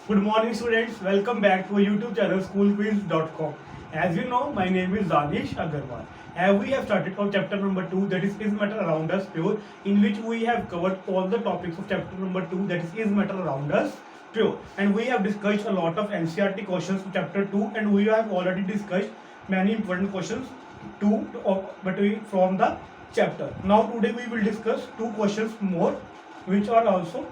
Good morning, students. Welcome back to our YouTube channel SchoolQuizz.com. As you know, my name is Danish Agarwal. And we have started our chapter number 2, that is matter around us pure, in which we have covered all the topics of chapter number 2, that is matter around us pure. And we have discussed a lot of NCERT questions to chapter 2, and we have already discussed many important questions from the chapter. Now today we will discuss two questions more, which are also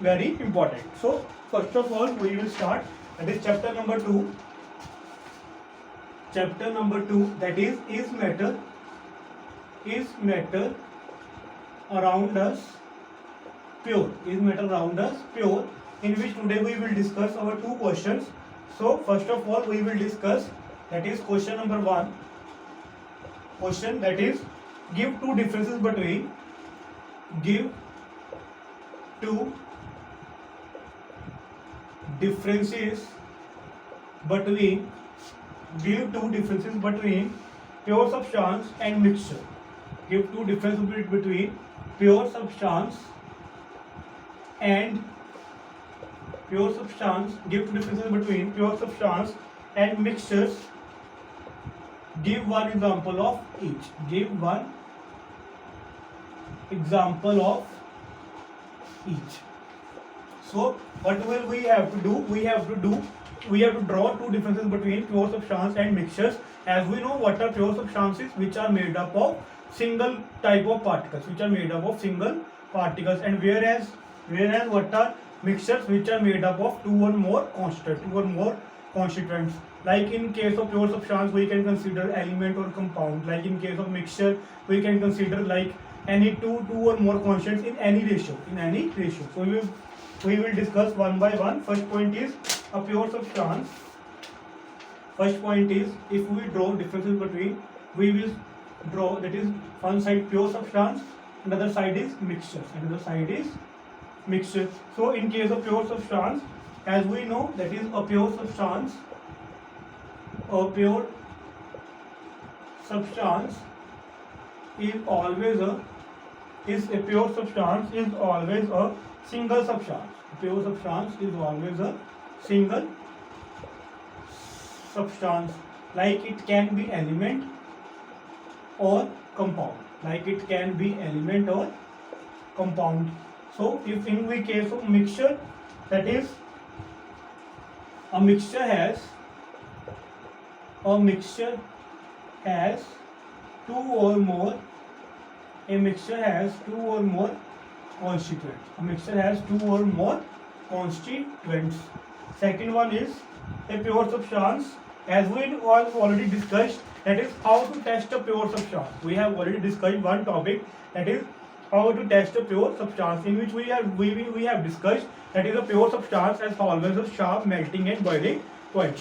very important. So first of all, we will start. That is chapter number 2. Chapter number 2, that is matter around us pure. Is matter around us pure, in which today we will discuss our two questions. So first of all, we will discuss, that is question number 1. Question, that is, give two differences between pure substance and mixture. Give two differences between pure substance and give two differences between pure substance and mixtures. Give one example of each. Give one example of each. So what will we have to do? We have to draw two differences between pure substance and mixtures. As we know, what are pure substances? Which are made up of single type of particles, and whereas what are mixtures? Which are made up of two or more constituents. Like in case of pure substance, we can consider element or compound. Like in case of mixture, we can consider like any two or more constants in any ratio. So we will discuss one by one. First point is a pure substance. First point is, if we draw differences between, we will draw, that is, one side pure substance, another side is mixture. So in case of pure substance, as we know, that is a pure substance is always a single substance. Pure substance is always a single substance. Like it can be element or compound. So if in the case of mixture, that is a mixture has two or more constituents. Second one is a pure substance. As we have already discussed, that is how to test a pure substance. We have already discussed one topic, that is how to test a pure substance, in which we have discussed that is a pure substance has always a sharp melting and boiling point.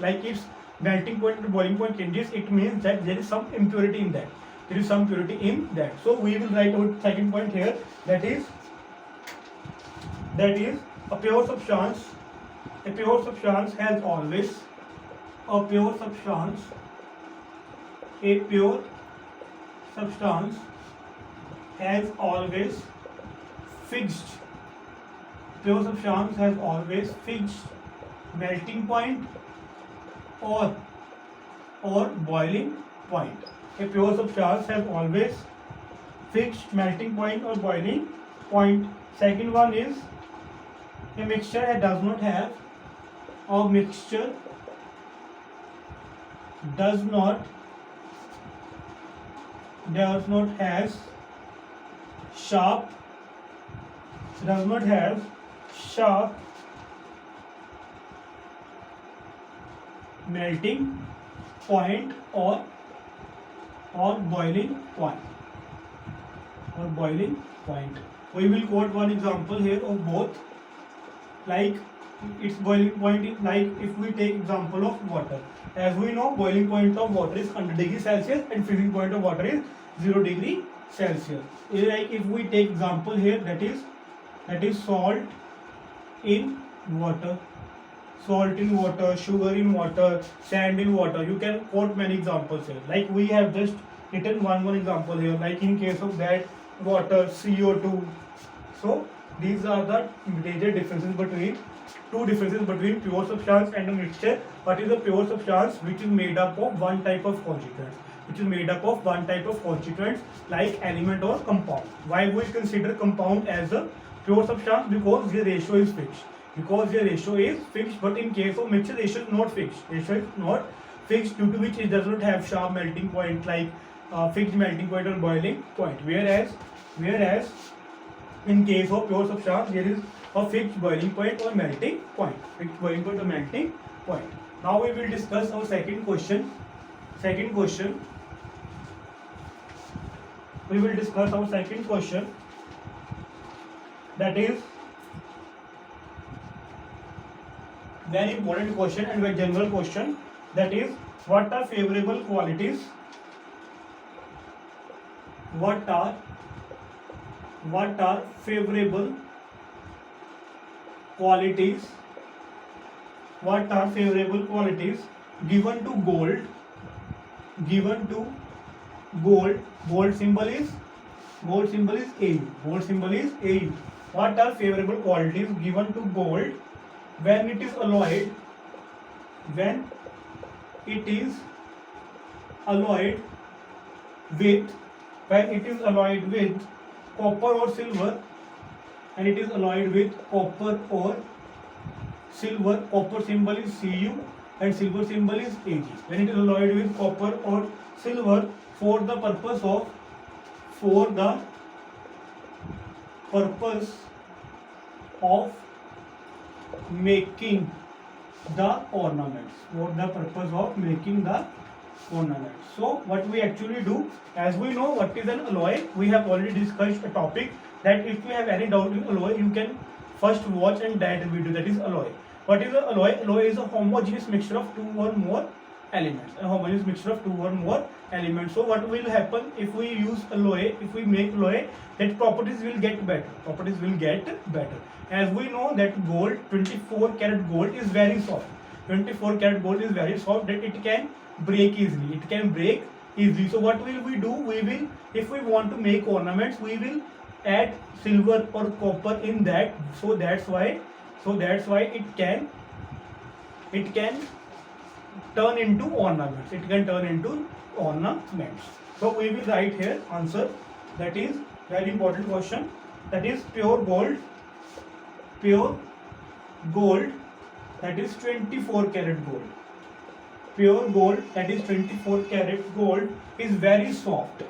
Like its melting point and boiling point changes, it means that there is some impurity in that. So we will write our second point here, that is a pure substance has always fixed melting point or boiling point. A pure substance has always fixed melting point or boiling point. Second one is a mixture does not have sharp melting point or boiling point. We will quote one example here of both. Like its boiling point is, like if we take example of water. As we know, boiling point of water is 100 degrees Celsius and freezing point of water is 0 degree Celsius. Like if we take example here, that is salt in water, sugar in water, sand in water. You can quote many examples here. Like we have just written one example here. Like in case of that water, CO2. So These are the major differences between pure substance and a mixture. What is a pure substance? Which is made up of one type of constituents. Like element or compound. Why we consider compound as a pure substance? Because the ratio is fixed. But in case of mixture, ratio is not fixed. Due to which it does not have sharp melting point like fixed melting point or boiling point. Whereas in case of pure substance, there is a fixed boiling point or melting point. Now we will discuss our second question. We will discuss our second question. That is very important question and very general question. That is, what are favorable qualities? What are favorable qualities? Given to gold? Gold symbol is AU. What are favorable qualities given to gold when it is alloyed? With copper or silver, and it is alloyed with copper or silver. Copper symbol is Cu and silver symbol is Ag. When it is alloyed with copper or silver for the purpose of making the ornaments. So what we actually do, as we know what is an alloy, we have already discussed a topic that if you have any doubt in alloy, you can first watch and that video, that is alloy. What is an alloy? Alloy is a homogeneous mixture of two or more elements. So what will happen if we use alloy, if we make alloy, that properties will get better. As we know that gold, 24 karat gold is very soft. That it can break easily. So what will we do? We will, if we want to make ornaments, we will add silver or copper in that. So that's why it can turn into ornaments. So we will write here answer. That is very important question. That is pure gold. That is 24 karat gold. Pure gold, that is 24 karat gold, is very soft.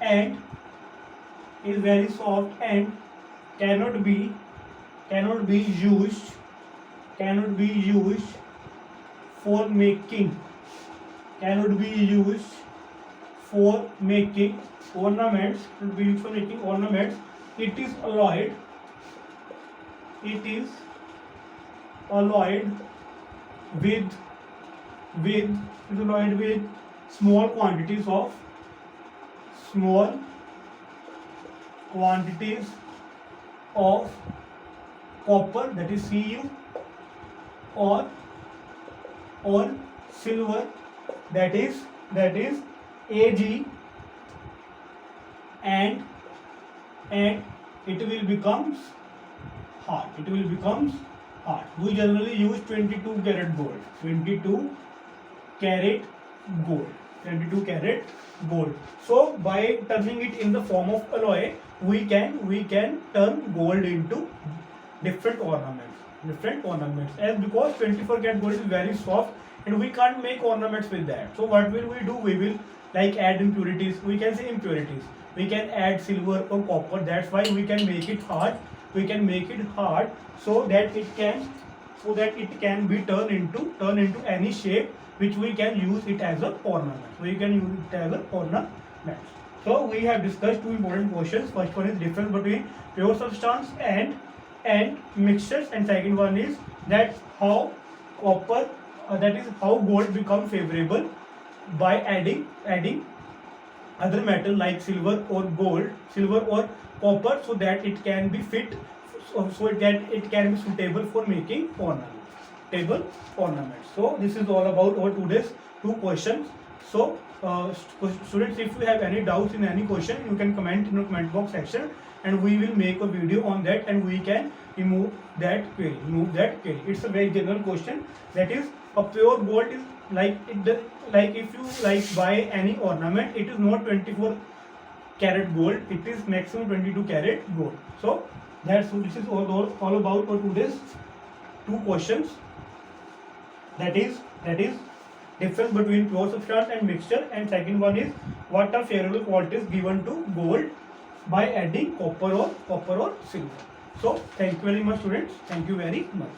And cannot be used for making ornaments. It is alloyed with small quantities of copper, that is Cu, or silver, that is Ag, and it will becomes hard. We generally use 22 karat gold. 22 karat gold. So by turning it in the form of alloy, we can turn gold into different ornaments. As because 24 karat gold is very soft and we can't make ornaments with that. So what will we do? We will like add impurities. We can say impurities. We can add silver or copper. That's why we can make it hard. So that it can be turned into any shape which we can use it as a ornament. So we have discussed two important questions. First one is difference between pure substance and mixtures, and second one is that how copper, that is how gold become favorable by adding other metal like silver or copper, so that it can be fit, so it can be suitable for making ornaments. So this is all about our today's two questions. So Students, if you have any doubts in any question, you can comment in the comment box section, and we will make a video on that, and we can remove that query. It's a very general question. That is, a pure gold is like like if you like buy any ornament, it is not 24 carat gold, it is maximum 22 carat gold. So this is all about for today's two questions. That is difference between pure substance and mixture, and second one is what are favorable qualities given to gold by adding copper or silver. So thank you very much, students. Thank you very much.